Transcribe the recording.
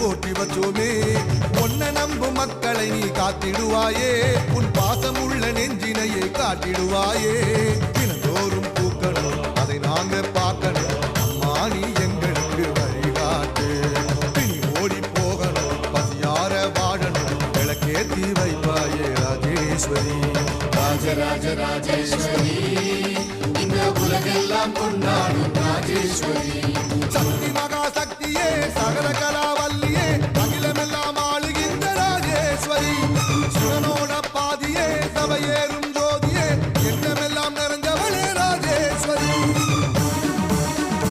போற்றி வச்சோமே. பொன்ன நம்பு மக்களை நீ காத்திடுவாயே, உன் பாசமுள்ள நெஞ்சினையே காட்டிடுவாயே. தினந்தோறும் பூக்கணும் அதை நாங்க பார்க்கணும், அம்மா நீ எங்களுக்கு வழிகாட்டு. பிணி ஓடி போகணும் பசியார வாழணும், விளக்கேத்தி வைப்பாயே ராஜேஸ்வரி. ராஜராஜ ராஜேஸ்வரி, இந்த உலகெல்லாம் கொண்டாடும் ராஜேஸ்வரி.